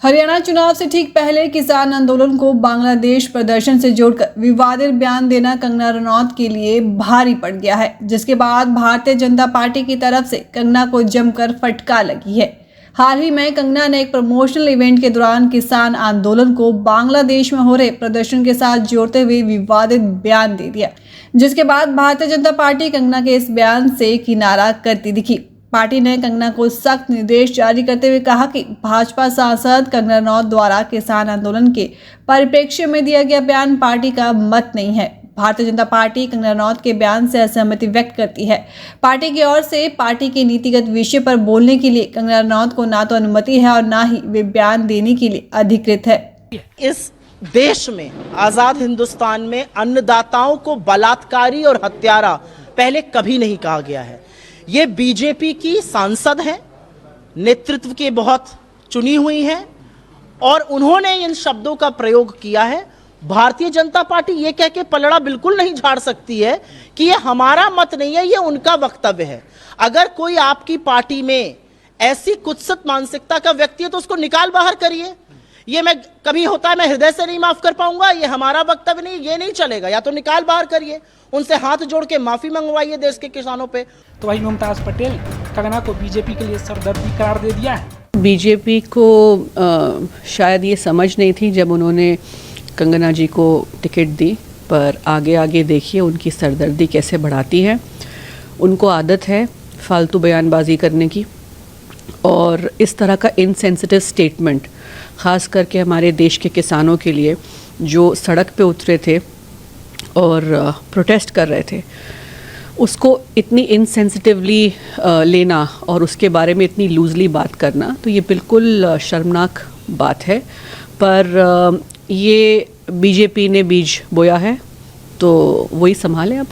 हरियाणा चुनाव से ठीक पहले किसान आंदोलन को बांग्लादेश प्रदर्शन से जोड़कर विवादित बयान देना कंगना रनौत के लिए भारी पड़ गया है, जिसके बाद भारतीय जनता पार्टी की तरफ से कंगना को जमकर फटकार लगी है। हाल ही में कंगना ने एक प्रमोशनल इवेंट के दौरान किसान आंदोलन को बांग्लादेश में हो रहे प्रदर्शन के साथ जोड़ते हुए विवादित बयान दे दिया, जिसके बाद भारतीय जनता पार्टी कंगना के इस बयान से किनारा करती दिखी। पार्टी ने कंगना को सख्त निर्देश जारी करते हुए कहा कि भाजपा सांसद कंगना रनौत द्वारा किसान आंदोलन के परिप्रेक्ष्य में दिया गया बयान पार्टी का मत नहीं है। भारतीय जनता पार्टी कंगना रनौत के बयान से असहमति व्यक्त करती है। पार्टी की ओर से पार्टी के नीतिगत विषय पर बोलने के लिए कंगना रनौत को ना तो अनुमति है और ना ही वे बयान देने के लिए अधिकृत है। इस देश में, आजाद हिंदुस्तान में अन्नदाताओं को बलात्कारी और हत्यारा पहले कभी नहीं कहा गया है। ये बीजेपी की सांसद हैं, नेतृत्व के बहुत चुनी हुई हैं और उन्होंने इन शब्दों का प्रयोग किया है। भारतीय जनता पार्टी ये कह के पलड़ा बिल्कुल नहीं झाड़ सकती है कि ये हमारा मत नहीं है, ये उनका वक्तव्य है। अगर कोई आपकी पार्टी में ऐसी कुत्सित मानसिकता का व्यक्ति है तो उसको निकाल बाहर करिए। ये मैं कभी होता है मैं हृदय से नहीं माफ कर पाऊंगा, ये हमारा वक्तव्य नहीं, ये नहीं चलेगा। या तो निकाल बाहर करिए, उनसे हाथ जोड़ के माफी मंगवाइए देश के किसानों पे। तो वही मुमताज पटेल कंगना को बीजेपी के लिए सरदर्दी करार दे दिया है। बीजेपी को शायद ये समझ नहीं थी जब उन्होंने कंगना जी को टिकट दी, पर आगे आगे देखिए उनकी सरदर्दी कैसे बढ़ाती है। उनको आदत है फालतू बयानबाजी करने की और इस तरह का इनसेंसिटिव स्टेटमेंट, ख़ास करके हमारे देश के किसानों के लिए जो सड़क पे उतरे थे और प्रोटेस्ट कर रहे थे, उसको इतनी इनसेंसिटिवली लेना और उसके बारे में इतनी लूजली बात करना, तो ये बिल्कुल शर्मनाक बात है। पर ये बीजेपी ने बीज बोया है तो वही संभालें अब।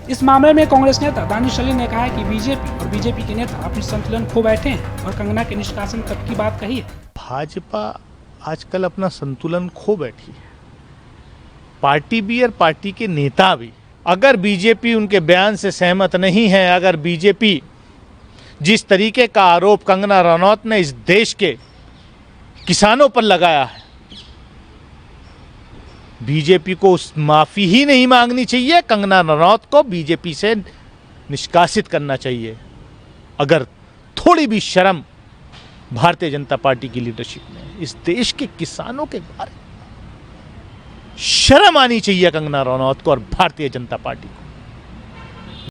इस मामले में कांग्रेस नेता दानिश अली ने कहा है कि बीजेपी और बीजेपी के नेता अपनी संतुलन खो बैठे हैं और कंगना के निष्कासन तक की बात कही है। भाजपा आजकल अपना संतुलन खो बैठी है, पार्टी भी और पार्टी के नेता भी। अगर बीजेपी उनके बयान से सहमत नहीं है, अगर बीजेपी जिस तरीके का आरोप कंगना रनौत ने इस देश के किसानों पर लगाया है, बीजेपी को उस माफी ही नहीं मांगनी चाहिए, कंगना रनौत को बीजेपी से निष्कासित करना चाहिए। अगर थोड़ी भी शर्म भारतीय जनता पार्टी की लीडरशिप में, इस देश के किसानों के बारे में शर्म आनी चाहिए कंगना रनौत को और भारतीय जनता पार्टी को।